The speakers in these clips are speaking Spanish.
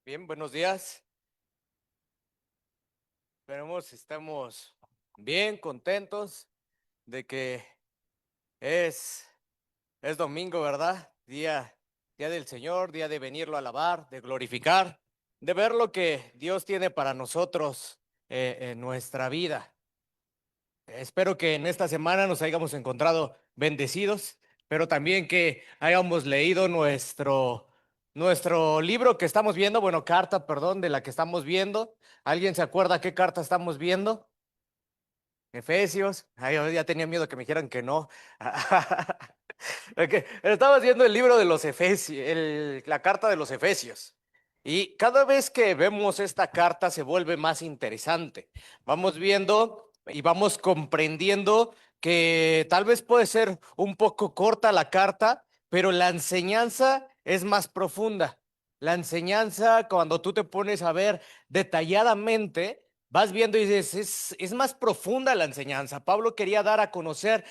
Bien, buenos días. Esperemos estamos bien, contentos de que es, es domingo, ¿verdad? Día del Señor, día de venirlo a alabar, de glorificar, de ver lo que Dios tiene para nosotros en nuestra vida. Espero que en esta semana nos hayamos encontrado bendecidos, pero también que hayamos leído nuestro libro que estamos viendo, bueno, carta, perdón, de la que estamos viendo. ¿Alguien se acuerda qué carta estamos viendo? Efesios. Ay, yo ya tenía miedo que me dijeran que no. Ok, estaba haciendo el libro de los Efesios, la carta de los Efesios. Y cada vez que vemos esta carta se vuelve más interesante. Vamos viendo y vamos comprendiendo que tal vez puede ser un poco corta la carta, pero la enseñanza es más profunda. La enseñanza, cuando tú te pones a ver detalladamente, vas viendo y dices, es más profunda la enseñanza. Pablo quería dar a conocer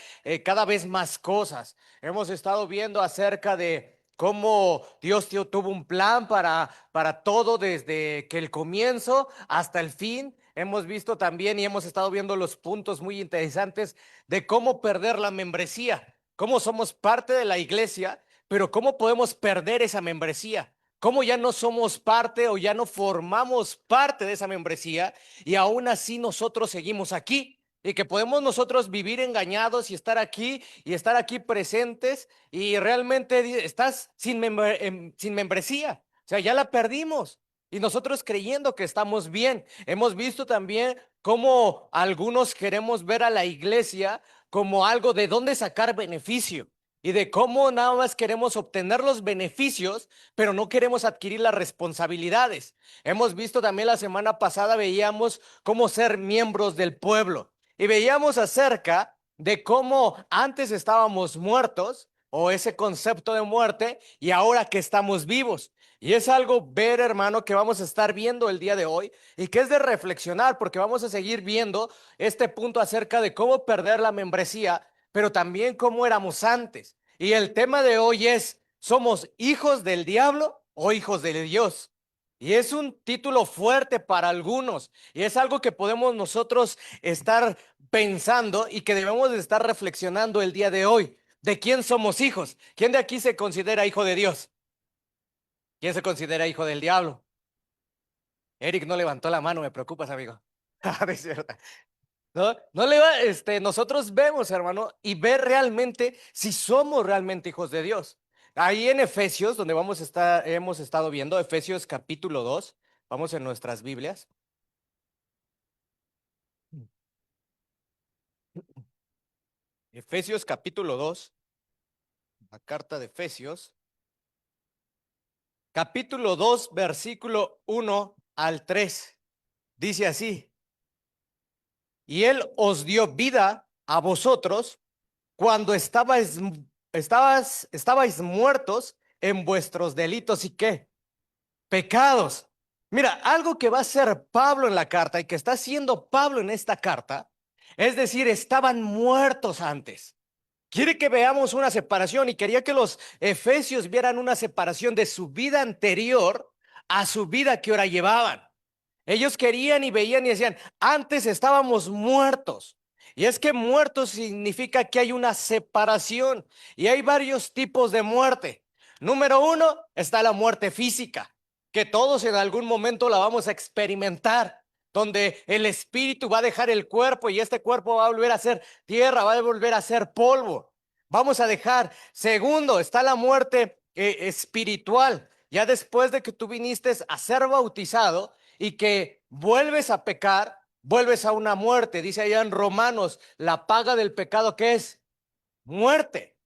cada vez más cosas. Hemos estado viendo acerca de cómo Dios tuvo un plan para todo desde que el comienzo hasta el fin. Hemos visto también y hemos estado viendo los puntos muy interesantes de cómo perder la membresía, cómo somos parte de la iglesia, pero cómo podemos perder esa membresía. Cómo ya no somos parte o ya no formamos parte de esa membresía y aún así nosotros seguimos aquí y que podemos nosotros vivir engañados y estar aquí presentes y realmente estás sin membresía, o sea, ya la perdimos y nosotros creyendo que estamos bien. Hemos visto también cómo algunos queremos ver a la iglesia como algo de dónde sacar beneficio y de cómo nada más queremos obtener los beneficios, pero no queremos adquirir las responsabilidades. Hemos visto también la semana pasada, veíamos cómo ser miembros del pueblo y veíamos acerca de cómo antes estábamos muertos o ese concepto de muerte y ahora que estamos vivos. Y es algo ver, hermano, que vamos a estar viendo el día de hoy y que es de reflexionar porque vamos a seguir viendo este punto acerca de cómo perder la membresía, pero también cómo éramos antes. Y el tema de hoy es, ¿somos hijos del diablo o hijos de Dios? Y es un título fuerte para algunos y es algo que podemos nosotros estar pensando y que debemos de estar reflexionando el día de hoy. ¿De quién somos hijos? ¿Quién de aquí se considera hijo de Dios? ¿Quién se considera hijo del diablo? Eric no levantó la mano, me preocupas, amigo. No es cierto. No, no le va, nosotros vemos, hermano, y ver realmente si somos realmente hijos de Dios. Ahí en Efesios, donde hemos estado viendo, Efesios capítulo 2, vamos en nuestras Biblias. Efesios capítulo 2, la carta de Efesios, capítulo 2, versículo 1 al 3. Dice así: y Él os dio vida a vosotros cuando estabais muertos en vuestros delitos y qué, pecados. Mira, algo que va a hacer Pablo en la carta y que está haciendo Pablo en esta carta, es decir, estaban muertos antes. Quiere que veamos una separación y quería que los efesios vieran una separación de su vida anterior a su vida que ahora llevaban. Ellos querían y veían y decían, antes estábamos muertos. Y es que muertos significa que hay una separación y hay varios tipos de muerte. Número uno está la muerte física, que todos en algún momento la vamos a experimentar, donde el espíritu va a dejar el cuerpo y este cuerpo va a volver a ser tierra, va a volver a ser polvo. Vamos a dejar. Segundo, está la muerte espiritual. Ya después de que tú viniste a ser bautizado, y que vuelves a pecar, vuelves a una muerte. Dice allá en Romanos, la paga del pecado, ¿qué es? Muerte.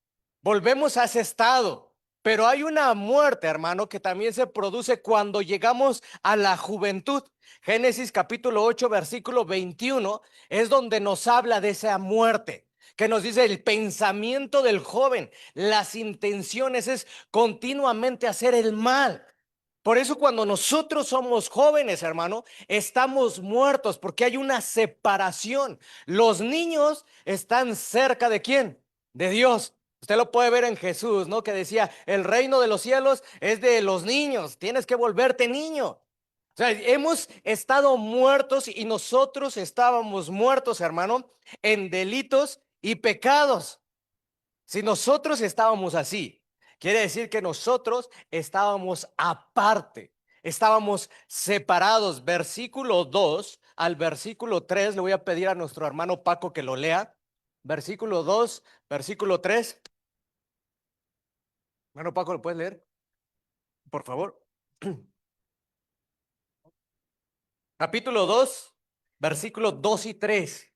Volvemos a ese estado. Pero hay una muerte, hermano, que también se produce cuando llegamos a la juventud. Génesis capítulo 8, versículo 21, es donde nos habla de esa muerte, que nos dice el pensamiento del joven, las intenciones es continuamente hacer el mal. Por eso cuando nosotros somos jóvenes, hermano, estamos muertos porque hay una separación. Los niños están cerca de quién? De Dios. Usted lo puede ver en Jesús, ¿no? Que decía, el reino de los cielos es de los niños, tienes que volverte niño. O sea, hemos estado muertos y nosotros estábamos muertos, hermano, en delitos y pecados. Si nosotros estábamos así, quiere decir que nosotros estábamos aparte, estábamos separados. Versículo 2 al versículo 3, le voy a pedir a nuestro hermano Paco que lo lea. Versículo 2, versículo 3. Hermano Paco, ¿lo puedes leer? Por favor. Capítulo 2, versículos 2 y 3.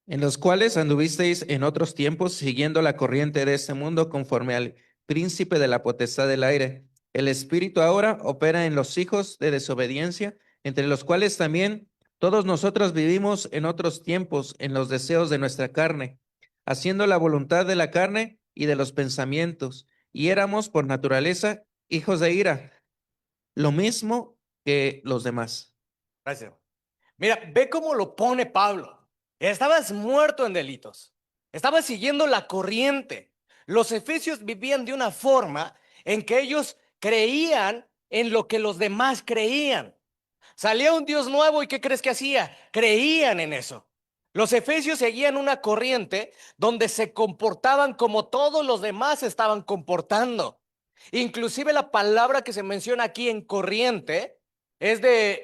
En los cuales anduvisteis en otros tiempos siguiendo la corriente de este mundo conforme al príncipe de la potestad del aire. El espíritu ahora opera en los hijos de desobediencia, entre los cuales también todos nosotros vivimos en otros tiempos en los deseos de nuestra carne, haciendo la voluntad de la carne y de los pensamientos, y éramos por naturaleza hijos de ira, lo mismo que los demás. Gracias. Mira, ve cómo lo pone Pablo. Estabas muerto en delitos. Estabas siguiendo la corriente. Los efesios vivían de una forma en que ellos creían en lo que los demás creían. Salía un Dios nuevo y ¿qué crees que hacía? Creían en eso. Los efesios seguían una corriente donde se comportaban como todos los demás se estaban comportando. Inclusive la palabra que se menciona aquí en corriente es de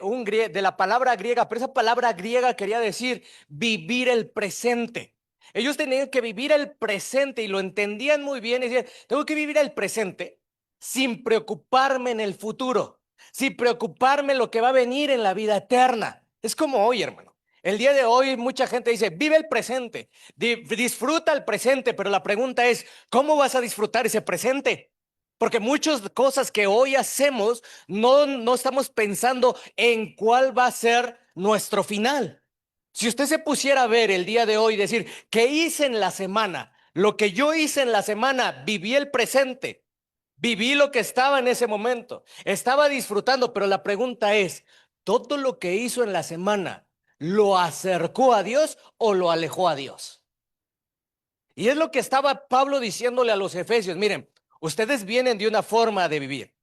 la palabra griega, pero esa palabra griega quería decir vivir el presente. Ellos tenían que vivir el presente y lo entendían muy bien y decían, tengo que vivir el presente sin preocuparme en el futuro, sin preocuparme en lo que va a venir en la vida eterna. Es como hoy, hermano. El día de hoy mucha gente dice, vive el presente, disfruta el presente, pero la pregunta es, ¿cómo vas a disfrutar ese presente? Porque muchas cosas que hoy hacemos no estamos pensando en cuál va a ser nuestro final. Si usted se pusiera a ver el día de hoy y decir, ¿qué hice en la semana? Lo que yo hice en la semana, viví el presente, viví lo que estaba en ese momento, estaba disfrutando, pero la pregunta es, ¿todo lo que hizo en la semana lo acercó a Dios o lo alejó a Dios? Y es lo que estaba Pablo diciéndole a los efesios, miren, ustedes vienen de una forma de vivir,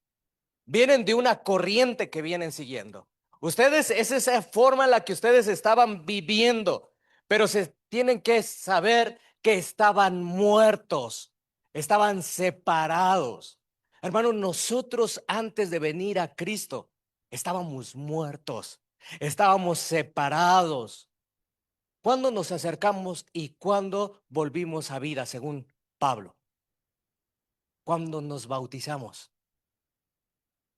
vienen de una corriente que vienen siguiendo. Ustedes, es esa forma en la que ustedes estaban viviendo, pero se tienen que saber que estaban muertos, estaban separados. Hermano, nosotros antes de venir a Cristo estábamos muertos, estábamos separados. ¿Cuándo nos acercamos y cuándo volvimos a vida, según Pablo? Cuando nos bautizamos.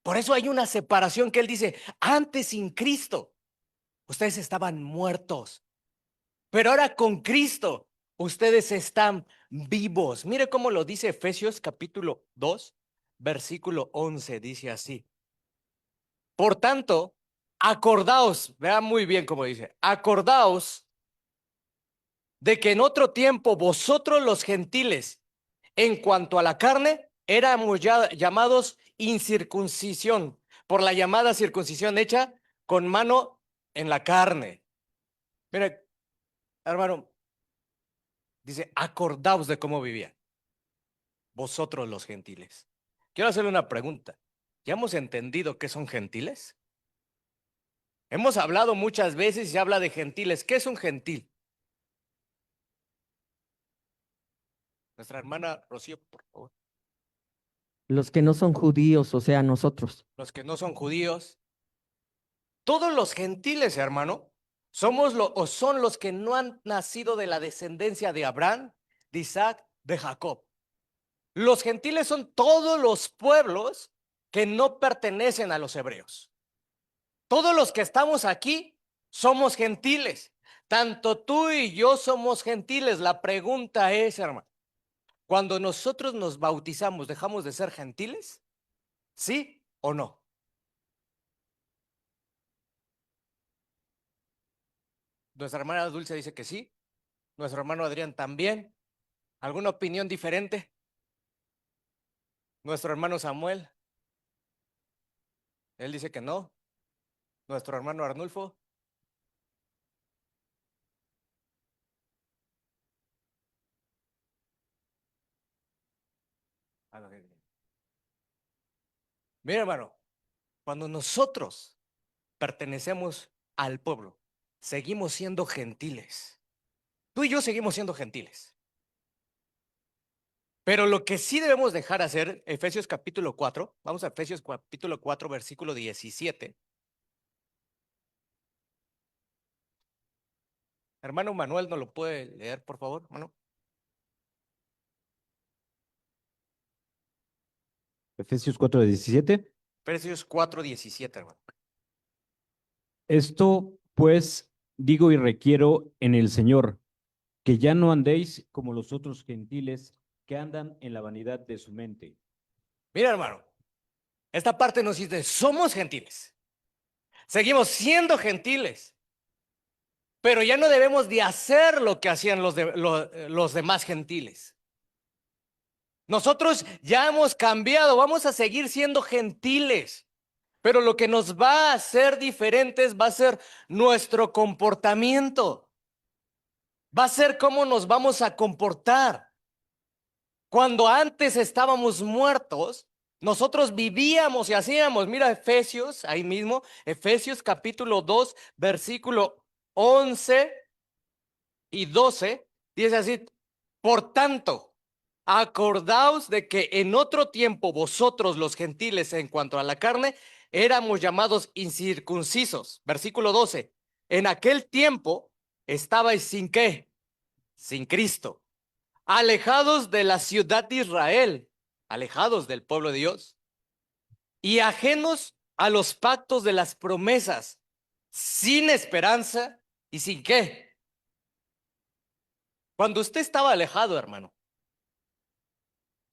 Por eso hay una separación que él dice, antes sin Cristo, ustedes estaban muertos, pero ahora con Cristo, ustedes están vivos. Mire cómo lo dice Efesios capítulo 2, versículo 11, dice así. Por tanto, acordaos, vean muy bien cómo dice, acordaos de que en otro tiempo vosotros los gentiles, en cuanto a la carne, éramos ya llamados incircuncisión, por la llamada circuncisión hecha con mano en la carne. Mira, hermano, dice, acordaos de cómo vivían vosotros los gentiles. Quiero hacerle una pregunta. ¿Ya hemos entendido qué son gentiles? Hemos hablado muchas veces y se habla de gentiles. ¿Qué es un gentil? Nuestra hermana Rocío, por favor. Los que no son judíos, o sea, nosotros. Los que no son judíos. Todos los gentiles, hermano, somos o son los que no han nacido de la descendencia de Abraham, de Isaac, de Jacob. Los gentiles son todos los pueblos que no pertenecen a los hebreos. Todos los que estamos aquí somos gentiles. Tanto tú y yo somos gentiles. La pregunta es, hermano, cuando nosotros nos bautizamos, ¿dejamos de ser gentiles? ¿Sí o no? Nuestra hermana Dulce dice que sí. Nuestro hermano Adrián también. ¿Alguna opinión diferente? Nuestro hermano Samuel, él dice que no. Nuestro hermano Arnulfo, Mira, hermano, cuando nosotros pertenecemos al pueblo, seguimos siendo gentiles. Tú y yo seguimos siendo gentiles. Pero lo que sí debemos dejar hacer, Efesios capítulo 4, vamos a Efesios capítulo 4, versículo 17. Hermano Manuel, ¿no lo puede leer, por favor, hermano? Efesios 4:17. Efesios 4, 17, hermano. Esto, pues, digo y requiero en el Señor, que ya no andéis como los otros gentiles que andan en la vanidad de su mente. Mira, hermano, esta parte nos dice, somos gentiles. Seguimos siendo gentiles. Pero ya no debemos de hacer lo que hacían los demás gentiles. Nosotros ya hemos cambiado, vamos a seguir siendo gentiles. Pero lo que nos va a hacer diferentes va a ser nuestro comportamiento. Va a ser cómo nos vamos a comportar. Cuando antes estábamos muertos, nosotros vivíamos y hacíamos. Mira Efesios, ahí mismo, Efesios capítulo 2, versículo 11 y 12, dice así: por tanto, acordaos de que en otro tiempo vosotros los gentiles en cuanto a la carne éramos llamados incircuncisos. Versículo 12, en aquel tiempo estabais sin qué, sin Cristo, alejados de la ciudad de Israel, alejados del pueblo de Dios y ajenos a los pactos de las promesas, sin esperanza y sin qué. Cuando usted estaba alejado, hermano,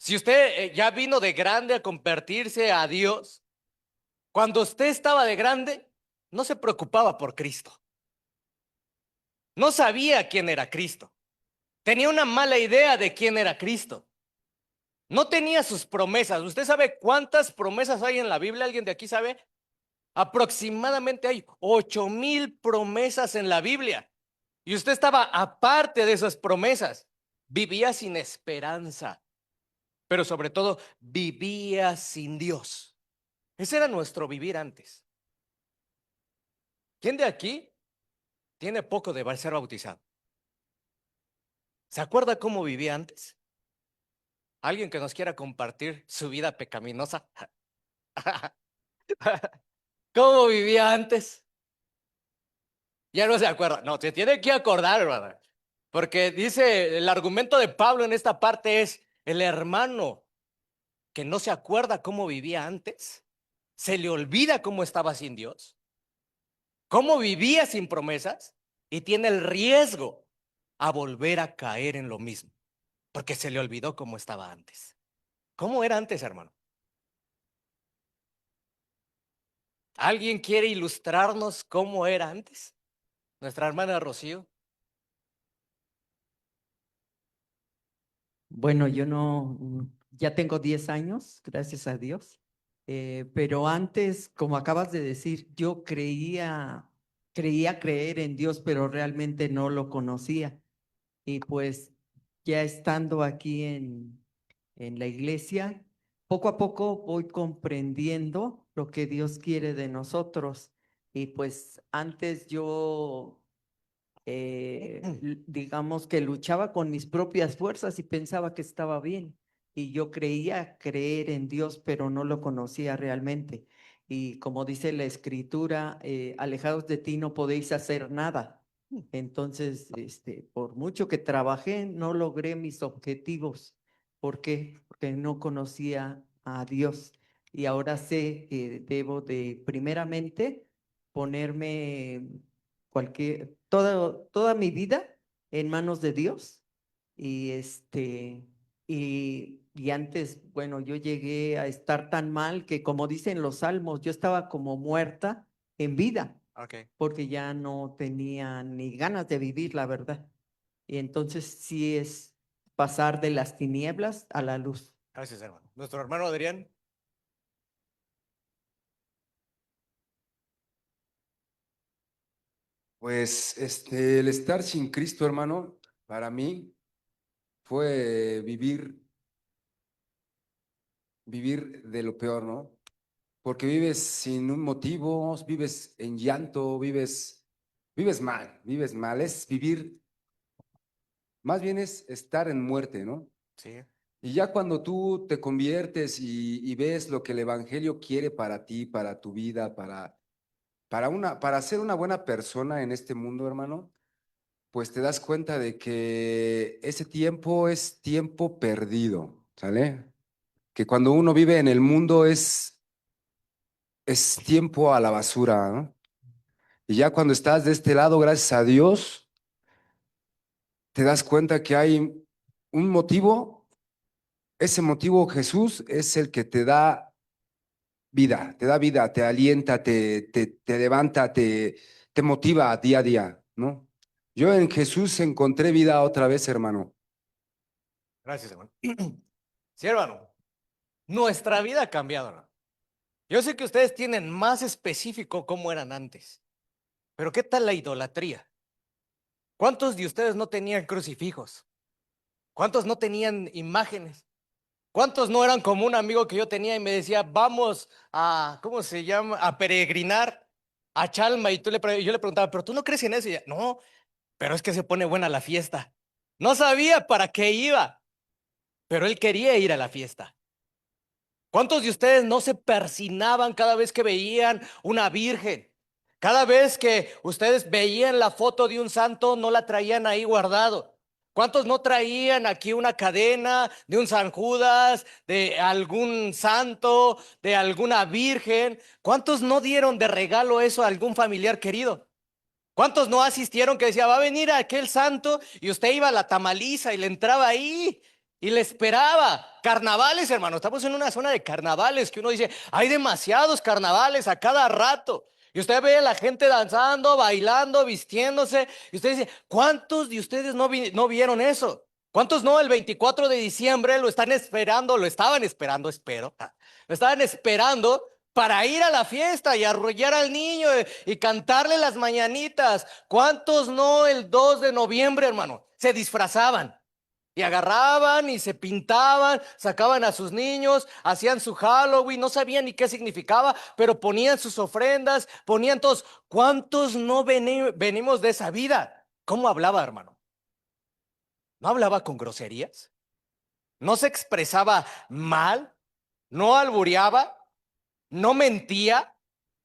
si usted ya vino de grande a convertirse a Dios, cuando usted estaba de grande, no se preocupaba por Cristo. No sabía quién era Cristo. Tenía una mala idea de quién era Cristo. No tenía sus promesas. ¿Usted sabe cuántas promesas hay en la Biblia? ¿Alguien de aquí sabe? Aproximadamente hay 8,000 promesas en la Biblia. Y usted estaba aparte de esas promesas. Vivía sin esperanza, pero sobre todo vivía sin Dios. Ese era nuestro vivir antes. ¿Quién de aquí tiene poco de ser bautizado? ¿Se acuerda cómo vivía antes? ¿Alguien que nos quiera compartir su vida pecaminosa? ¿Cómo vivía antes? Ya no se acuerda. No, se tiene que acordar, ¿verdad? Porque dice, el argumento de Pablo en esta parte es, el hermano que no se acuerda cómo vivía antes, se le olvida cómo estaba sin Dios, cómo vivía sin promesas y tiene el riesgo a volver a caer en lo mismo, porque se le olvidó cómo estaba antes. ¿Cómo era antes, hermano? ¿Alguien quiere ilustrarnos cómo era antes? Nuestra hermana Rocío. Bueno, yo no, ya tengo 10 años, gracias a Dios, pero antes, como acabas de decir, yo creía creer en Dios, pero realmente no lo conocía. Y pues ya estando aquí en la iglesia, poco a poco voy comprendiendo lo que Dios quiere de nosotros. Y pues antes yo digamos que luchaba con mis propias fuerzas y pensaba que estaba bien. Y yo creía creer en Dios, pero no lo conocía realmente. Y como dice la escritura, alejados de ti no podéis hacer nada. Entonces, por mucho que trabajé, no logré mis objetivos. ¿Por qué? Porque no conocía a Dios. Y ahora sé que debo de, primeramente, ponerme toda mi vida en manos de Dios. Y y antes, bueno, yo llegué a estar tan mal que, como dicen los salmos, yo estaba como muerta en vida, Ok. porque ya no tenía ni ganas de vivir, la verdad. Y entonces sí es pasar de las tinieblas a la luz. Gracias, hermano. Nuestro hermano Adrián. Pues el estar sin Cristo, hermano, para mí fue vivir vivir de lo peor, ¿no? Porque vives sin un motivo, vives en llanto, vives mal. Es vivir, más bien es estar en muerte, ¿no? Sí. Y ya cuando tú te conviertes y ves lo que el Evangelio quiere para ti, para tu vida, para ser una buena persona en este mundo, hermano, pues te das cuenta de que ese tiempo es tiempo perdido, ¿sale? Que cuando uno vive en el mundo es tiempo a la basura, ¿no? Y ya cuando estás de este lado, gracias a Dios, te das cuenta que hay un motivo. Ese motivo, Jesús, es el que te da vida, te alienta, te levanta, te motiva día a día, ¿no? Yo en Jesús encontré vida otra vez, hermano. Gracias, hermano. Sí, hermano. Nuestra vida ha cambiado, hermano. Yo sé que ustedes tienen más específico cómo eran antes, pero ¿qué tal la idolatría? ¿Cuántos de ustedes no tenían crucifijos? ¿Cuántos no tenían imágenes? ¿Cuántos no eran como un amigo que yo tenía y me decía, vamos a, ¿cómo se llama? A peregrinar a Chalma? Y yo le preguntaba, ¿pero tú no crees en eso? Y ella, no, pero es que se pone buena la fiesta. No sabía para qué iba, pero él quería ir a la fiesta. ¿Cuántos de ustedes no se persinaban cada vez que veían una virgen? Cada vez que ustedes veían la foto de un santo, no la traían ahí guardado. ¿Cuántos no traían aquí una cadena de un San Judas, de algún santo, de alguna virgen? ¿Cuántos no dieron de regalo eso a algún familiar querido? ¿Cuántos no asistieron que decía, va a venir aquel santo y usted iba a la tamaliza y le entraba ahí y le esperaba? Carnavales, hermano, estamos en una zona de carnavales que uno dice, hay demasiados carnavales a cada rato. Y usted ve a la gente danzando, bailando, vistiéndose. Y usted dice, ¿cuántos de ustedes no vieron eso? ¿Cuántos no el 24 de diciembre lo están esperando, lo estaban esperando, espero, lo estaban esperando para ir a la fiesta y arrullar al niño y cantarle las mañanitas? ¿Cuántos no el 2 de noviembre, hermano, se disfrazaban y agarraban y se pintaban, sacaban a sus niños, hacían su Halloween, no sabían ni qué significaba, pero ponían sus ofrendas, ponían todos? ¿Cuántos no venimos de esa vida? ¿Cómo hablaba, hermano? ¿No hablaba con groserías? ¿No se expresaba mal? ¿No albureaba? ¿No mentía?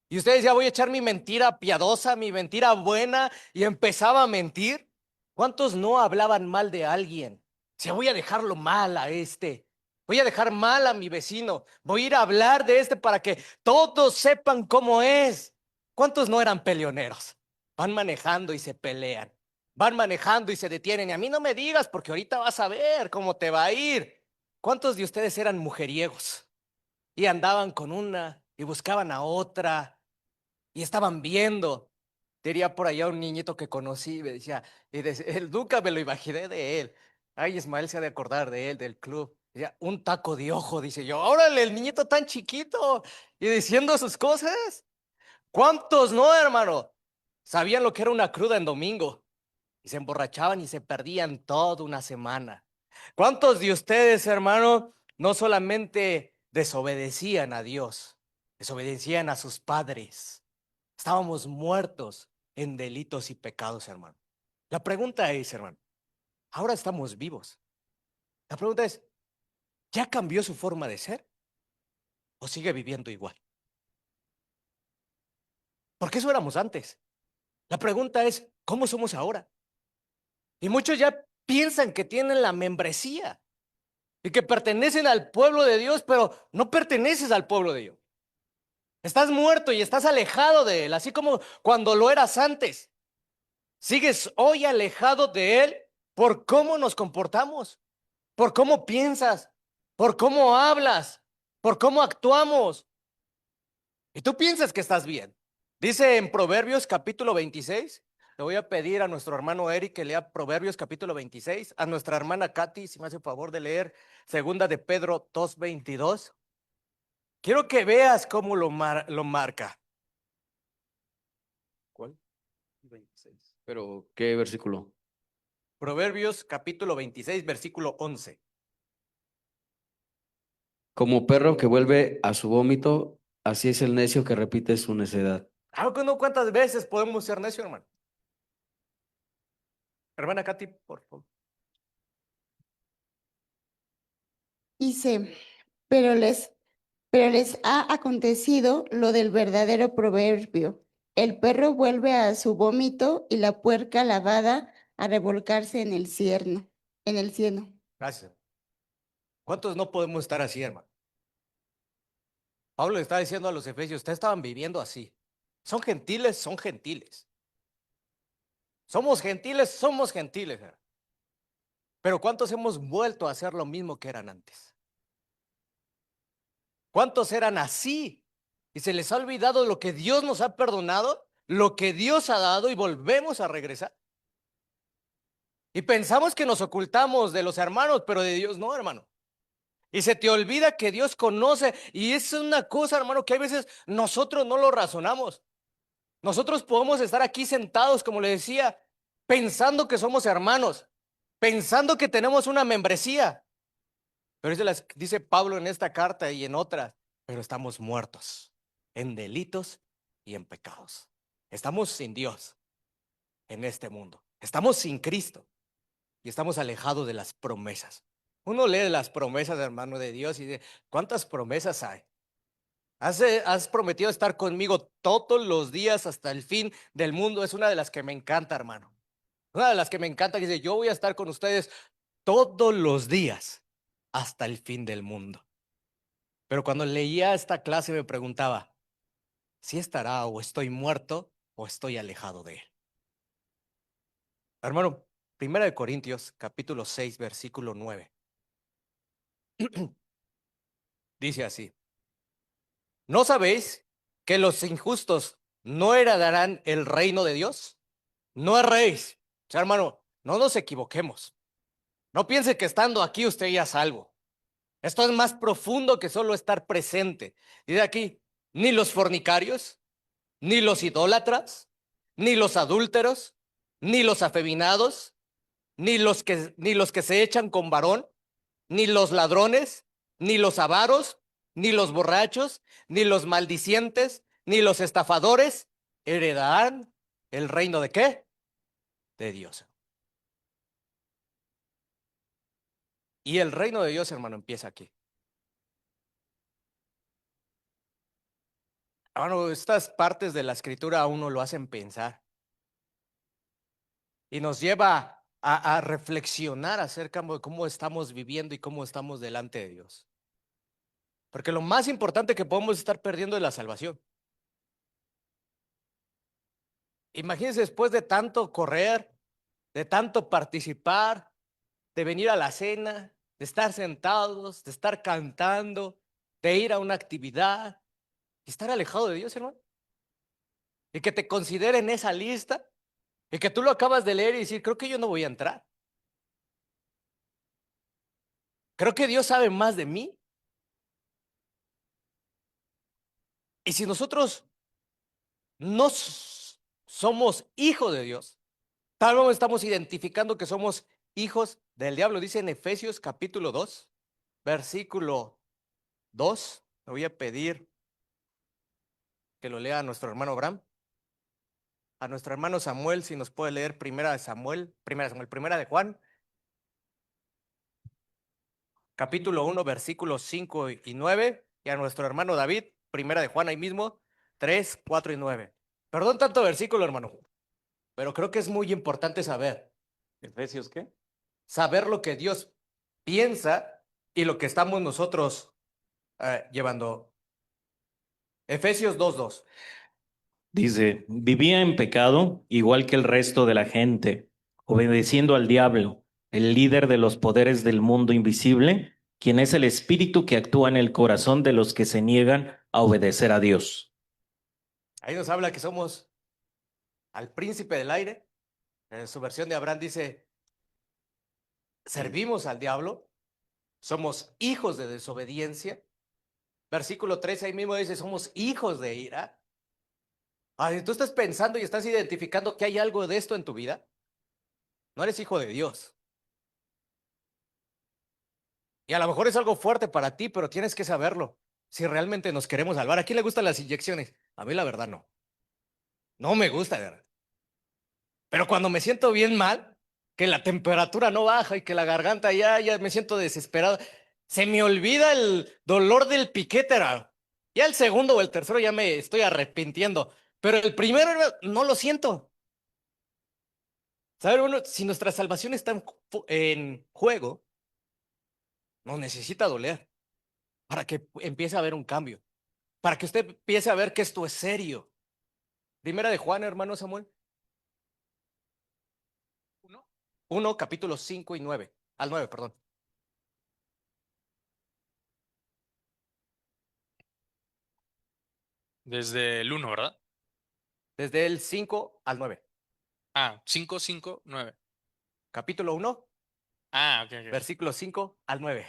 Y usted decía, voy a echar mi mentira piadosa, mi mentira buena, y empezaba a mentir. ¿Cuántos no hablaban mal de alguien? Si voy a dejarlo mal a este, voy a dejar mal a mi vecino, voy a ir a hablar de este para que todos sepan cómo es. ¿Cuántos no eran peleoneros? Van manejando y se pelean, van manejando y se detienen. Y a mí no me digas porque ahorita vas a ver cómo te va a ir. ¿Cuántos de ustedes eran mujeriegos y andaban con una y buscaban a otra y estaban viendo? Diría por allá un niñito que conocí, me decía, nunca me lo imaginé de él. Ay, Ismael se ha de acordar de él, del club. Decía, un taco de ojo, dice yo. Órale, el niñito tan chiquito y diciendo sus cosas. ¿Cuántos no, hermano? Sabían lo que era una cruda en domingo y se emborrachaban y se perdían toda una semana. ¿Cuántos de ustedes, hermano, no solamente desobedecían a Dios, desobedecían a sus padres? Estábamos muertos en delitos y pecados, hermano. La pregunta es, hermano, ahora estamos vivos. La pregunta es, ¿ya cambió su forma de ser o sigue viviendo igual? Porque eso éramos antes. La pregunta es, ¿cómo somos ahora? Y muchos ya piensan que tienen la membresía y que pertenecen al pueblo de Dios, pero no perteneces al pueblo de Dios. Estás muerto y estás alejado de Él, así como cuando lo eras antes. Sigues hoy alejado de Él por cómo nos comportamos, por cómo piensas, por cómo hablas, por cómo actuamos. Y tú piensas que estás bien. Dice en Proverbios capítulo 26. Le voy a pedir a nuestro hermano Eric que lea Proverbios capítulo 26. A nuestra hermana Katy, si me hace favor de leer segunda de Pedro 2:22. Quiero que veas cómo lo marca. ¿Cuál? 26. Pero, ¿qué versículo? Proverbios capítulo 26, versículo 11. Como perro que vuelve a su vómito, así es el necio que repite su necedad. ¿Cuántas veces podemos ser necios, hermano? Hermana Katy, por favor. Dice, pero les ha acontecido lo del verdadero proverbio. El perro vuelve a su vómito y la puerca lavada a revolcarse en el cieno. Gracias. ¿Cuántos no podemos estar así, hermano? Pablo le está diciendo a los efesios, ustedes estaban viviendo así. Son gentiles, son gentiles. Somos gentiles, somos gentiles. Hermano. Pero ¿cuántos hemos vuelto a hacer lo mismo que eran antes? ¿Cuántos eran así? Y se les ha olvidado lo que Dios nos ha perdonado, lo que Dios ha dado y volvemos a regresar. Y pensamos que nos ocultamos de los hermanos, pero de Dios no, hermano. Y se te olvida que Dios conoce. Y es una cosa, hermano, que a veces nosotros no lo razonamos. Nosotros podemos estar aquí sentados, como le decía, pensando que somos hermanos, pensando que tenemos una membresía. Pero dice Pablo en esta carta y en otras, pero estamos muertos en delitos y en pecados. Estamos sin Dios en este mundo. Estamos sin Cristo y estamos alejados de las promesas. Uno lee las promesas, hermano, de Dios y dice, ¿cuántas promesas hay? Has prometido estar conmigo todos los días hasta el fin del mundo. Es una de las que me encanta, hermano. Una de las que me encanta que dice, yo voy a estar con ustedes todos los días hasta el fin del mundo. Pero cuando leía esta clase me preguntaba, si estará o estoy muerto o estoy alejado de él. Hermano, 1 Corintios capítulo 6, versículo 9. Dice así, ¿no sabéis que los injustos no heredarán el reino de Dios? No erréis. O sea, hermano, no nos equivoquemos. No piense que estando aquí usted ya es salvo. Esto es más profundo que solo estar presente. Dice aquí, ni los fornicarios, ni los idólatras, ni los adúlteros, ni los afeminados, ni los que se echan con varón, ni los ladrones, ni los avaros, ni los borrachos, ni los maldicientes, ni los estafadores heredarán el reino de ¿qué? De Dios. Y el reino de Dios, hermano, empieza aquí. Hermano, estas partes de la escritura a uno lo hacen pensar y nos lleva a reflexionar acerca de cómo estamos viviendo y cómo estamos delante de Dios. Porque lo más importante que podemos estar perdiendo es la salvación. Imagínense después de tanto correr, de tanto participar, de venir a la cena, de estar sentados, de estar cantando, de ir a una actividad, y estar alejado de Dios, hermano. Y que te consideren esa lista, y que tú lo acabas de leer y decir, creo que yo no voy a entrar. Creo que Dios sabe más de mí. Y si nosotros no somos hijos de Dios, tal vez estamos identificando que somos hijos del diablo. Dice en Efesios capítulo 2, versículo 2. Le voy a pedir que lo lea a nuestro hermano Abraham. A nuestro hermano Samuel, si nos puede leer primera de Juan, capítulo 1, versículos 5 y 9. Y a nuestro hermano David, primera de Juan ahí mismo, 3, 4 y 9. Perdón tanto versículo, hermano, pero creo que es muy importante saber. ¿Efesios qué? Saber lo que Dios piensa y lo que estamos nosotros llevando. Efesios 2:2. Dice, vivía en pecado igual que el resto de la gente, obedeciendo al diablo, el líder de los poderes del mundo invisible, quien es el espíritu que actúa en el corazón de los que se niegan a obedecer a Dios. Ahí nos habla que somos al príncipe del aire. En su versión de Abraham dice, servimos al diablo, somos hijos de desobediencia. Versículo 13 ahí mismo dice, somos hijos de ira. Si tú estás pensando y estás identificando que hay algo de esto en tu vida, no eres hijo de Dios. Y a lo mejor es algo fuerte para ti, pero tienes que saberlo. Si realmente nos queremos salvar. ¿A quién le gustan las inyecciones? A mí la verdad no. No me gusta, de verdad. Pero cuando me siento bien mal, que la temperatura no baja y que la garganta ya me siento desesperado, se me olvida el dolor del piquete. Ya el segundo o el tercero ya me estoy arrepintiendo. Pero el primero no lo siento. ¿Sabe, hermano? Si nuestra salvación está en juego, no necesita doler para que empiece a haber un cambio, para que usted empiece a ver que esto es serio. Primera de Juan, hermano Samuel. 1, capítulos 5 y 9. Al 9, perdón. Desde el 1, ¿verdad? Desde el 5 al 9. 5, 5, 9. Capítulo 1, Ok. versículos 5 al 9.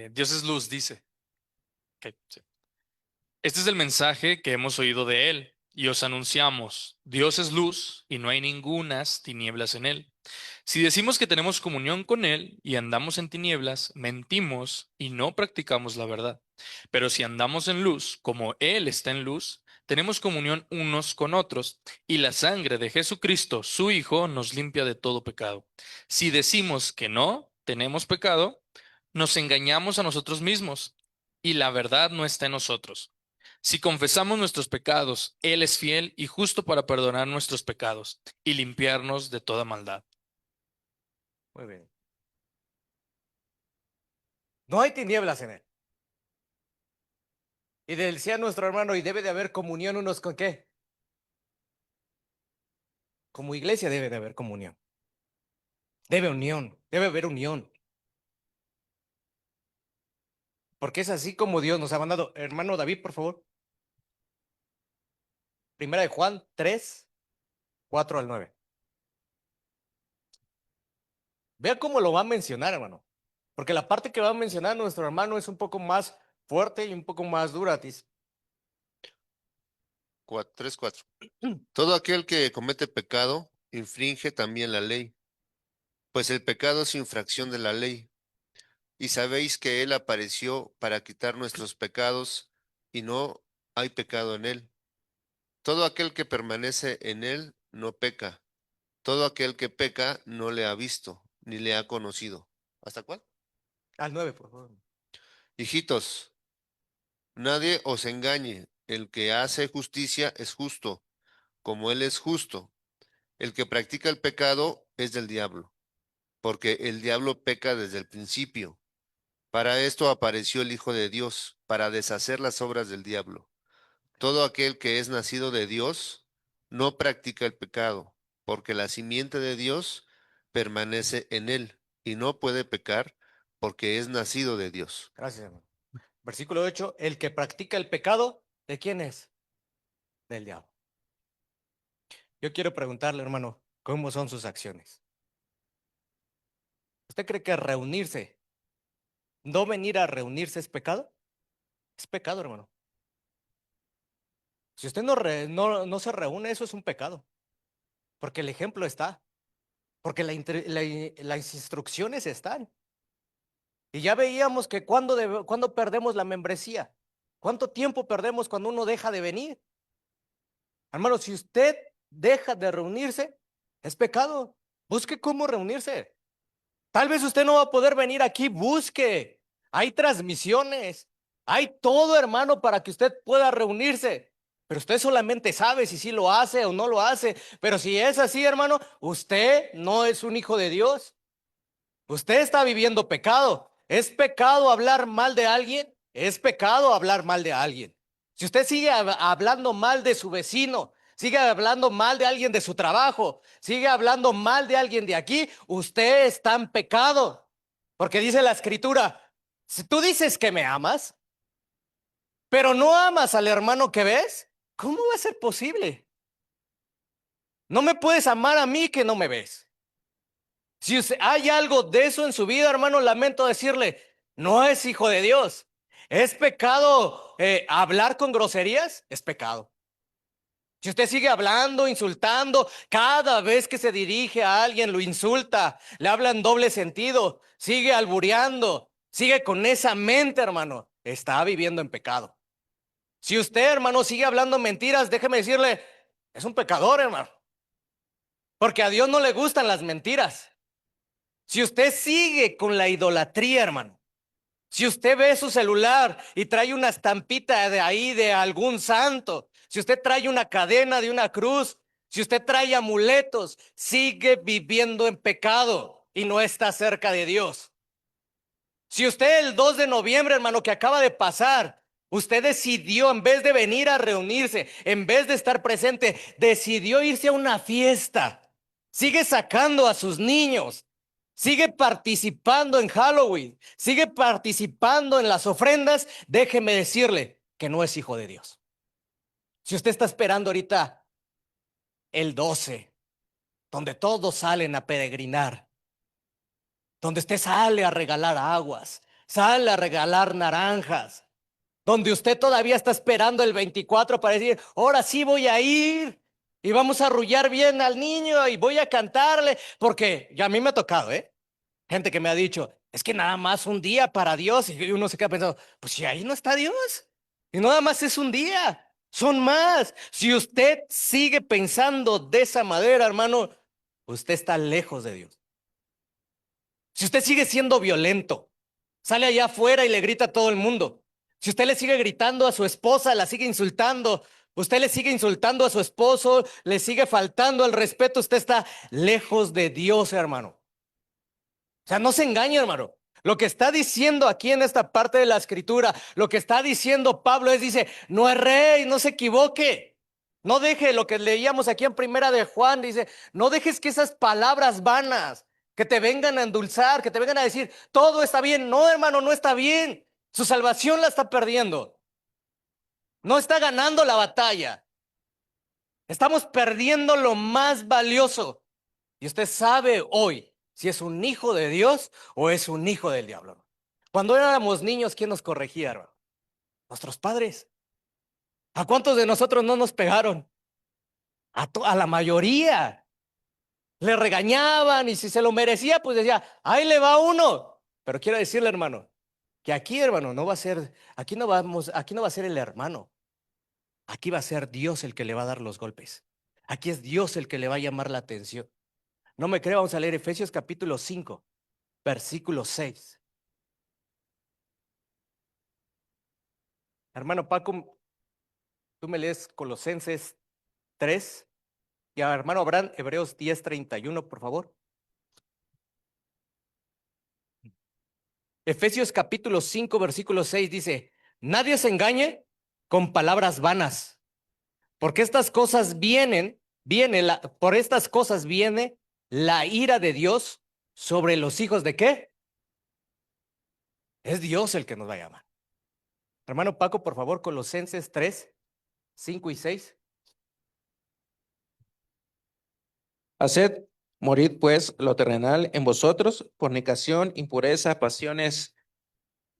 Dios es luz, dice. Ok, sí. Este es el mensaje que hemos oído de él y os anunciamos. Dios es luz y no hay ningunas tinieblas en él. Si decimos que tenemos comunión con él y andamos en tinieblas, mentimos y no practicamos la verdad. Pero si andamos en luz, como él está en luz, tenemos comunión unos con otros, y la sangre de Jesucristo, su Hijo, nos limpia de todo pecado. Si decimos que no tenemos pecado, nos engañamos a nosotros mismos, y la verdad no está en nosotros. Si confesamos nuestros pecados, Él es fiel y justo para perdonar nuestros pecados y limpiarnos de toda maldad. Muy bien. No hay tinieblas en él. Y decía nuestro hermano, y debe de haber comunión unos con qué. Como iglesia debe de haber comunión. Debe haber unión. Porque es así como Dios nos ha mandado. Hermano David, por favor. Primera de Juan 3, 4 al 9. Vea cómo lo va a mencionar, hermano. Porque la parte que va a mencionar nuestro hermano es un poco más fuerte y un poco más dura. Dice, 3:4. Todo aquel que comete pecado infringe también la ley, pues el pecado es infracción de la ley. Y sabéis que Él apareció para quitar nuestros pecados, y no hay pecado en Él. Todo aquel que permanece en Él no peca. Todo aquel que peca no le ha visto, ni le ha conocido. ¿Hasta cuál? al 9, por favor. Hijitos, nadie os engañe. El que hace justicia es justo, como Él es justo. El que practica el pecado es del diablo, porque el diablo peca desde el principio. Para esto apareció el Hijo de Dios, para deshacer las obras del diablo. Todo aquel que es nacido de Dios no practica el pecado, porque la simiente de Dios permanece en él y no puede pecar porque es nacido de Dios. Gracias, hermano. Versículo 8. El que practica el pecado, ¿de quién es? Del diablo. Yo quiero preguntarle, hermano, ¿cómo son sus acciones? ¿Usted cree que reunirse, no venir a reunirse es pecado? Es pecado, hermano. Si usted no se reúne, eso es un pecado. Porque el ejemplo está. Porque las instrucciones están. Y ya veíamos que cuando perdemos la membresía, ¿cuánto tiempo perdemos cuando uno deja de venir? Hermano, si usted deja de reunirse, es pecado. Busque cómo reunirse. Tal vez usted no va a poder venir aquí, busque. Hay transmisiones, hay todo, hermano, para que usted pueda reunirse. Pero usted solamente sabe si sí lo hace o no lo hace. Pero si es así, hermano, usted no es un hijo de Dios. Usted está viviendo pecado. ¿Es pecado hablar mal de alguien? Es pecado hablar mal de alguien. Si usted sigue hablando mal de su vecino, sigue hablando mal de alguien de su trabajo, sigue hablando mal de alguien de aquí, usted está en pecado. Porque dice la escritura, si tú dices que me amas, pero no amas al hermano que ves, ¿cómo va a ser posible? No me puedes amar a mí que no me ves. Si hay algo de eso en su vida, hermano, lamento decirle, no es hijo de Dios. ¿Es pecado hablar con groserías? Es pecado. Si usted sigue hablando, insultando, cada vez que se dirige a alguien lo insulta, le habla en doble sentido, sigue albureando, sigue con esa mente, hermano, está viviendo en pecado. Si usted, hermano, sigue hablando mentiras, déjeme decirle, es un pecador, hermano. Porque a Dios no le gustan las mentiras. Si usted sigue con la idolatría, hermano, si usted ve su celular y trae una estampita de ahí de algún santo, si usted trae una cadena de una cruz, si usted trae amuletos, sigue viviendo en pecado y no está cerca de Dios. Si usted el 2 de noviembre, hermano, que acaba de pasar, usted decidió, en vez de venir a reunirse, en vez de estar presente, decidió irse a una fiesta, sigue sacando a sus niños, sigue participando en Halloween, sigue participando en las ofrendas, déjeme decirle que no es hijo de Dios. Si usted está esperando ahorita el 12, donde todos salen a peregrinar, donde usted sale a regalar aguas, sale a regalar naranjas, donde usted todavía está esperando el 24 para decir, ahora sí voy a ir y vamos a arrullar bien al niño y voy a cantarle, porque ya a mí me ha tocado, gente que me ha dicho, es que nada más un día para Dios, y uno se queda pensando, pues si ahí no está Dios, y nada más es un día, son más. Si usted sigue pensando de esa manera, hermano, usted está lejos de Dios. Si usted sigue siendo violento, sale allá afuera y le grita a todo el mundo. Si usted le sigue gritando a su esposa, la sigue insultando, usted le sigue insultando a su esposo, le sigue faltando el respeto, usted está lejos de Dios, hermano. O sea, no se engañe, hermano. Lo que está diciendo aquí en esta parte de la escritura, lo que está diciendo Pablo dice, no es rey, no se equivoque. No deje lo que leíamos aquí en Primera de Juan, dice, no dejes que esas palabras vanas, que te vengan a endulzar, que te vengan a decir, todo está bien. No, hermano, no está bien. Su salvación la está perdiendo. No está ganando la batalla. Estamos perdiendo lo más valioso. Y usted sabe hoy si es un hijo de Dios o es un hijo del diablo. Cuando éramos niños, ¿quién nos corregía, hermano? Nuestros padres. ¿A cuántos de nosotros no nos pegaron? A la mayoría. Le regañaban y si se lo merecía, pues decía, ahí le va uno. Pero quiero decirle, hermano, que aquí, hermano, no va a ser, aquí no va a ser el hermano. Aquí va a ser Dios el que le va a dar los golpes. Aquí es Dios el que le va a llamar la atención. No me cree, vamos a leer Efesios capítulo 5, versículo 6. Hermano Paco, tú me lees Colosenses 3 y a hermano Abraham, Hebreos 10:31, por favor. Efesios capítulo 5, versículo 6 dice, nadie se engañe con palabras vanas, porque estas cosas por estas cosas viene la ira de Dios sobre los hijos de ¿qué? Es Dios el que nos va a llamar. Hermano Paco, por favor, Colosenses 3, 5 y 6. Haced morir pues lo terrenal en vosotros, fornicación, impureza, pasiones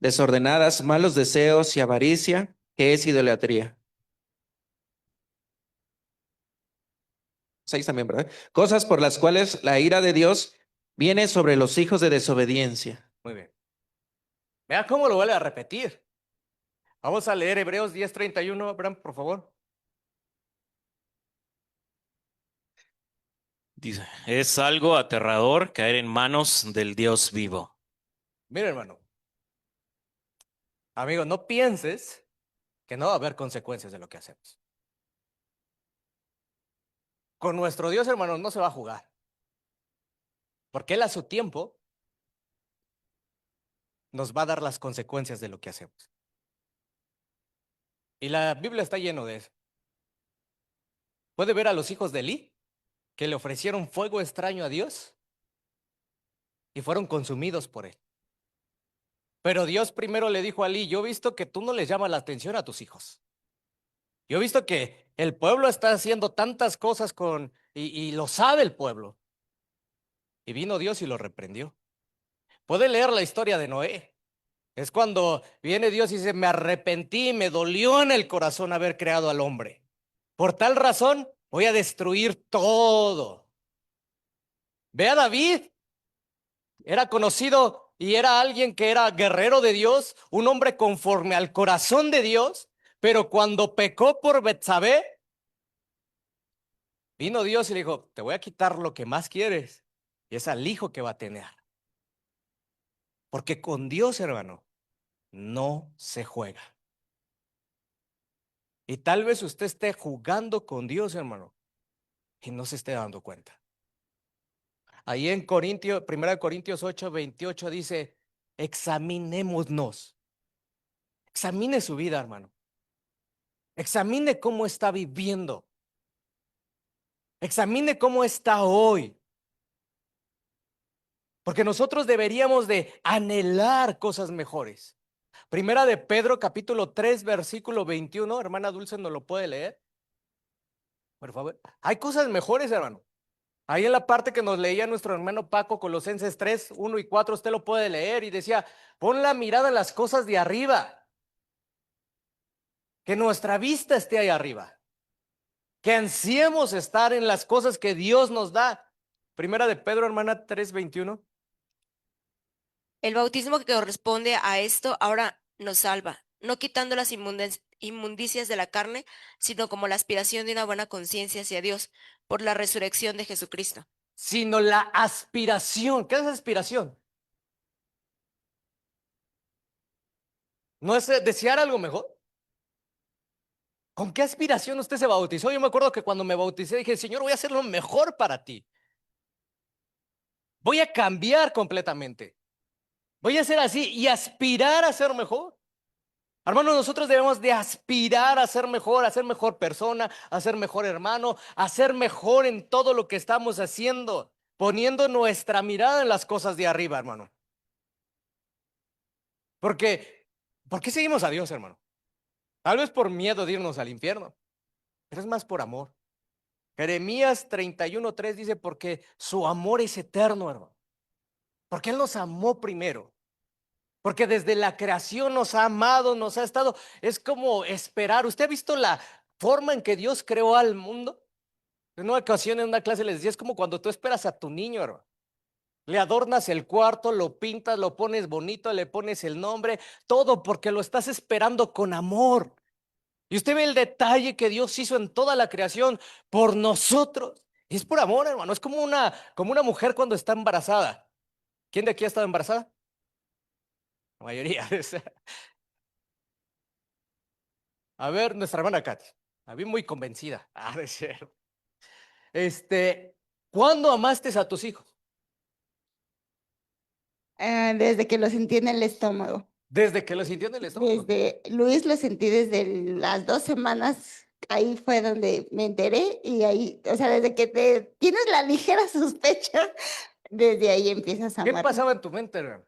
desordenadas, malos deseos y avaricia, que es idolatría. 6 también, ¿verdad? Cosas por las cuales la ira de Dios viene sobre los hijos de desobediencia. Muy bien. Vea cómo lo vuelve a repetir. Vamos a leer Hebreos 10:31, Abraham, por favor. Dice, es algo aterrador caer en manos del Dios vivo. Mira, hermano. Amigo, no pienses que no va a haber consecuencias de lo que hacemos. Con nuestro Dios, hermano, no se va a jugar. Porque Él a su tiempo nos va a dar las consecuencias de lo que hacemos. Y la Biblia está lleno de eso. ¿Puede ver a los hijos de Elí que le ofrecieron fuego extraño a Dios y fueron consumidos por él? Pero Dios primero le dijo a Elí, yo he visto que tú no les llamas la atención a tus hijos. Yo he visto que el pueblo está haciendo tantas cosas y lo sabe el pueblo. Y vino Dios y lo reprendió. Puede leer la historia de Noé. Es cuando viene Dios y dice, me arrepentí, me dolió en el corazón haber creado al hombre. Por tal razón voy a destruir todo. Ve a David. Era conocido y era alguien que era guerrero de Dios, un hombre conforme al corazón de Dios, pero cuando pecó por Betsabé, vino Dios y le dijo, te voy a quitar lo que más quieres, y es al hijo que va a tener. Porque con Dios, hermano, no se juega. Y tal vez usted esté jugando con Dios, hermano, y no se esté dando cuenta. Ahí en 1 Corintios 8:28 dice, examinémonos. Examine su vida, hermano. Examine cómo está viviendo. Examine cómo está hoy. Porque nosotros deberíamos de anhelar cosas mejores. Primera de Pedro, capítulo 3, versículo 21. Hermana Dulce, ¿no lo puede leer? Por favor. Hay cosas mejores, hermano. Ahí en la parte que nos leía nuestro hermano Paco, Colosenses 3, 1 y 4, usted lo puede leer y decía, pon la mirada en las cosas de arriba. Que nuestra vista esté ahí arriba. Que ansiemos estar en las cosas que Dios nos da. Primera de Pedro, hermana 3:21. El bautismo que corresponde a esto ahora nos salva, no quitando las inmundicias de la carne, sino como la aspiración de una buena conciencia hacia Dios por la resurrección de Jesucristo. Sino la aspiración. ¿Qué es aspiración? ¿No es desear algo mejor? ¿Con qué aspiración usted se bautizó? Yo me acuerdo que cuando me bauticé dije, Señor, voy a hacer lo mejor para ti. Voy a cambiar completamente. Voy a ser así y aspirar a ser mejor. Hermanos, nosotros debemos de aspirar a ser mejor persona, a ser mejor hermano, a ser mejor en todo lo que estamos haciendo, poniendo nuestra mirada en las cosas de arriba, hermano. ¿Por qué seguimos a Dios, hermano? Tal vez por miedo de irnos al infierno, pero es más por amor. Jeremías 31:3 dice, porque su amor es eterno, hermano. Porque Él nos amó primero. Porque desde la creación nos ha amado, nos ha estado. Es como esperar. ¿Usted ha visto la forma en que Dios creó al mundo? En una ocasión, en una clase les decía, es como cuando tú esperas a tu niño, hermano. Le adornas el cuarto, lo pintas, lo pones bonito, le pones el nombre, todo porque lo estás esperando con amor. Y usted ve el detalle que Dios hizo en toda la creación por nosotros. Y es por amor, hermano. Es como una mujer cuando está embarazada. ¿Quién de aquí ha estado embarazada? La mayoría. A ver, nuestra hermana Katy. La vi muy convencida. De ser. ¿Cuándo amaste a tus hijos? Desde que lo sentí en el estómago. Desde que los sintió en el estómago. Luis lo sentí desde las 2 semanas. Ahí fue donde me enteré y ahí, o sea, desde que tienes la ligera sospecha, desde ahí empiezas a ¿Qué amar. pasaba en tu mente, hermano?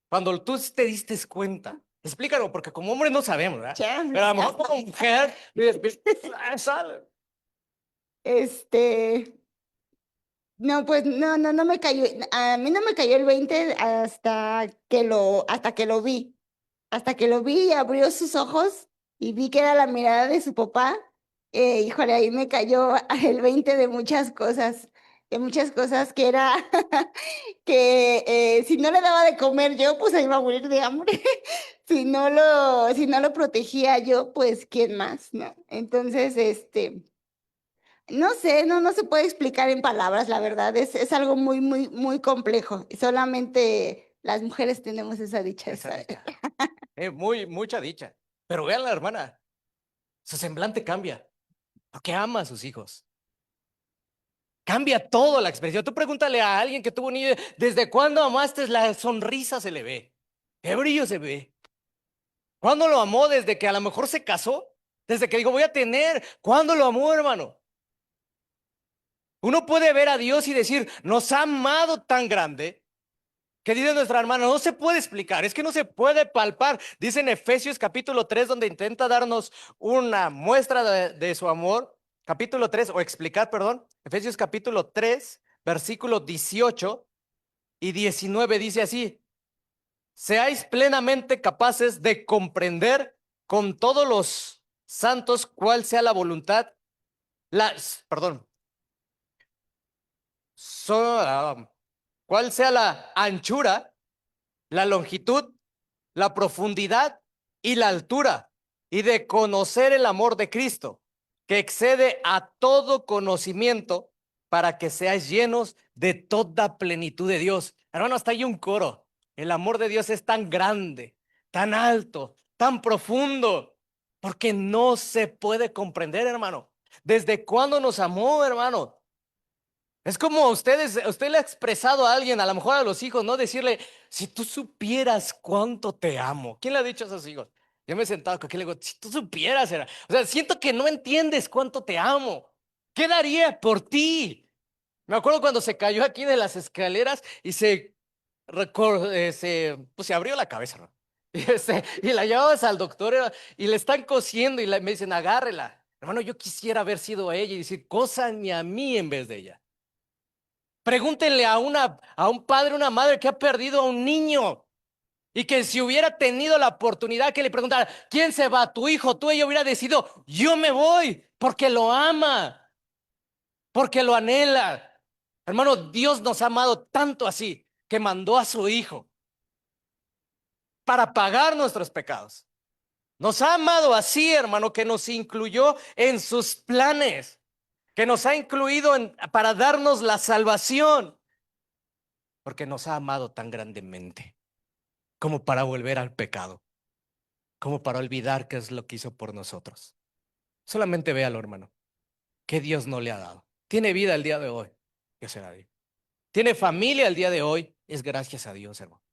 Cuando tú te diste cuenta. Explícalo, porque como hombre no sabemos, ¿verdad? Pero a lo mejor como mujer, sale. No, pues no me cayó, a mí no me cayó el 20 hasta que lo vi. Hasta que lo vi y abrió sus ojos y vi que era la mirada de su papá. Híjole, ahí me cayó el 20 de muchas cosas que era que si no le daba de comer yo, pues ahí iba a morir de hambre. Si no lo protegía yo, pues ¿quién más, no? Entonces, no sé, no se puede explicar en palabras, la verdad, es algo muy, muy, muy complejo. Solamente las mujeres tenemos esa dicha. Esa dicha. Mucha dicha. Pero vean la hermana, su semblante cambia, porque ama a sus hijos. Cambia todo la expresión. Tú pregúntale a alguien que tuvo un niño, ¿desde cuándo amaste? La sonrisa se le ve, qué brillo se ve. ¿Cuándo lo amó? Desde que a lo mejor se casó, desde que dijo voy a tener. ¿Cuándo lo amó, hermano? Uno puede ver a Dios y decir, nos ha amado tan grande, que dice nuestra hermana, no se puede explicar, es que no se puede palpar. Dice en Efesios capítulo 3, donde intenta darnos una muestra de su amor, capítulo 3, o explicar, perdón, Efesios capítulo 3, versículos 18 y 19 dice así, seáis plenamente capaces de comprender con todos los santos, cuál sea la voluntad, perdón, cuál sea la anchura, la longitud, la profundidad y la altura, y de conocer el amor de Cristo, que excede a todo conocimiento, para que seáis llenos de toda plenitud de Dios. Hermano, hasta hay un coro. El amor de Dios es tan grande, tan alto, tan profundo, porque no se puede comprender, hermano. ¿Desde cuándo nos amó, hermano? Es como usted le ha expresado a alguien, a lo mejor a los hijos, ¿no? Decirle, si tú supieras cuánto te amo. ¿Quién le ha dicho a esos hijos? Yo me he sentado con aquel y le digo, si tú supieras, o sea, siento que no entiendes cuánto te amo. ¿Qué daría por ti? Me acuerdo cuando se cayó aquí de las escaleras y pues se abrió la cabeza, ¿no? Y la llevabas al doctor y le están cosiendo y me dicen, agárrela. Hermano, yo quisiera haber sido a ella y decir, cósanme a mí en vez de ella. Pregúntenle a un padre, una madre que ha perdido a un niño y que si hubiera tenido la oportunidad que le preguntara, ¿quién se va? ¿Tu hijo? Tú, ella hubiera decidido, yo me voy porque lo ama, porque lo anhela. Hermano, Dios nos ha amado tanto así que mandó a su hijo para pagar nuestros pecados. Nos ha amado así, hermano, que nos incluyó en sus planes, que nos ha incluido para darnos la salvación. Porque nos ha amado tan grandemente como para volver al pecado, como para olvidar qué es lo que hizo por nosotros. Solamente véalo, hermano, que Dios no le ha dado. Tiene vida el día de hoy, Dios se la dio. Tiene familia el día de hoy, es gracias a Dios, hermano.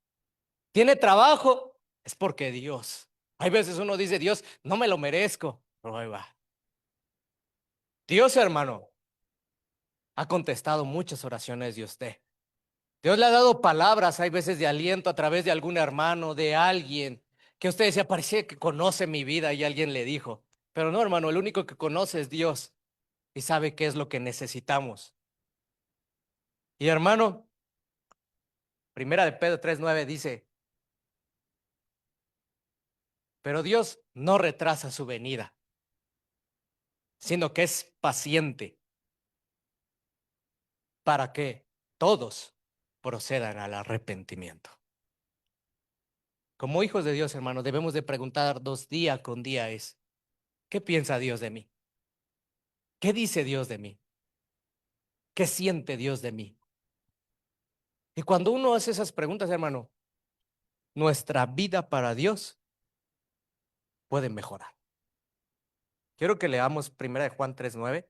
Tiene trabajo, es porque Dios. Hay veces uno dice, Dios, no me lo merezco, pero ahí va. Dios, hermano, ha contestado muchas oraciones de usted. Dios le ha dado palabras, hay veces de aliento a través de algún hermano, de alguien, que usted decía, parecía que conoce mi vida y alguien le dijo. Pero no, hermano, el único que conoce es Dios y sabe qué es lo que necesitamos. Y hermano, Primera de Pedro 3:9 dice, pero Dios no retrasa su venida, sino que es paciente para que todos procedan al arrepentimiento. Como hijos de Dios, hermano, debemos de preguntarnos día con día ¿qué piensa Dios de mí? ¿Qué dice Dios de mí? ¿Qué siente Dios de mí? Y cuando uno hace esas preguntas, hermano, nuestra vida para Dios puede mejorar. Quiero que leamos 1 de Juan 3:9.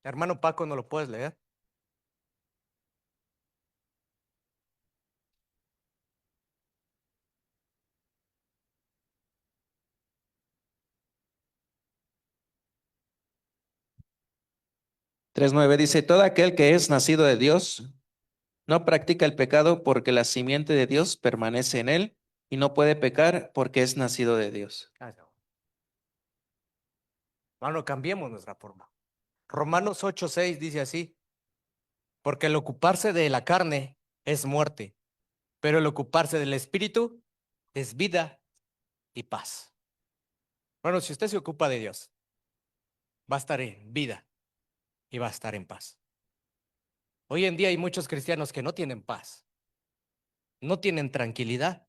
Hermano Paco, ¿no lo puedes leer? Tres nueve dice, todo aquel que es nacido de Dios no practica el pecado porque la simiente de Dios permanece en él y no puede pecar porque es nacido de Dios. No. Hermano, cambiemos nuestra forma. Romanos 8:6 dice así, porque el ocuparse de la carne es muerte, pero el ocuparse del espíritu es vida y paz. Bueno, si usted se ocupa de Dios, va a estar en vida y va a estar en paz. Hoy en día hay muchos cristianos que no tienen paz, no tienen tranquilidad,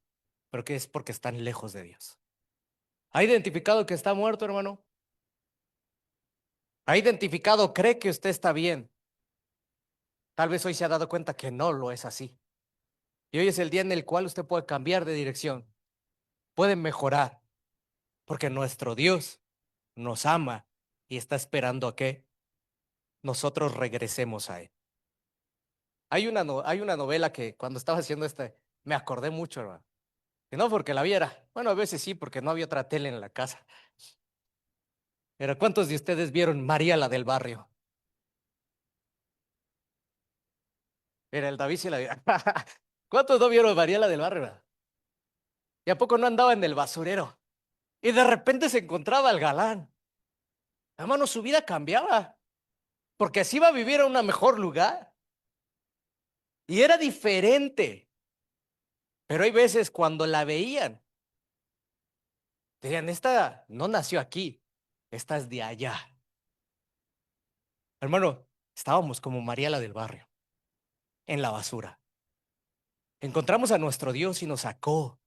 pero que es porque están lejos de Dios. ¿Ha identificado que está muerto, hermano? ¿Ha identificado, cree que usted está bien? Tal vez hoy se ha dado cuenta que no lo es así. Y hoy es el día en el cual usted puede cambiar de dirección, puede mejorar, porque nuestro Dios nos ama y está esperando a que nosotros regresemos a Él. Hay una novela que cuando estaba haciendo me acordé mucho, hermano. Y no porque la viera, bueno, a veces sí, porque no había otra tele en la casa. Pero ¿cuántos de ustedes vieron María la del barrio? Era el David y la... ¿Cuántos no vieron María la del barrio? ¿Y a poco no andaba en el basurero? Y de repente se encontraba el galán. Hermano, su vida cambiaba, porque así iba a vivir a un mejor lugar. Y era diferente. Pero hay veces cuando la veían, Dirían, esta no nació aquí, esta es de allá. Hermano, estábamos como María la del barrio, en la basura. Encontramos a nuestro Dios y nos sacó.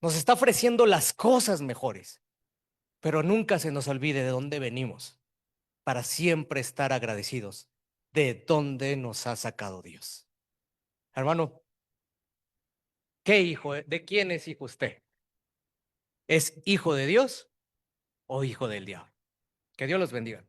Nos está ofreciendo las cosas mejores. Pero nunca se nos olvide de dónde venimos, para siempre estar agradecidos de dónde nos ha sacado Dios. Hermano, ¿qué hijo, de quién es hijo usted? ¿Es hijo de Dios o hijo del diablo? Que Dios los bendiga.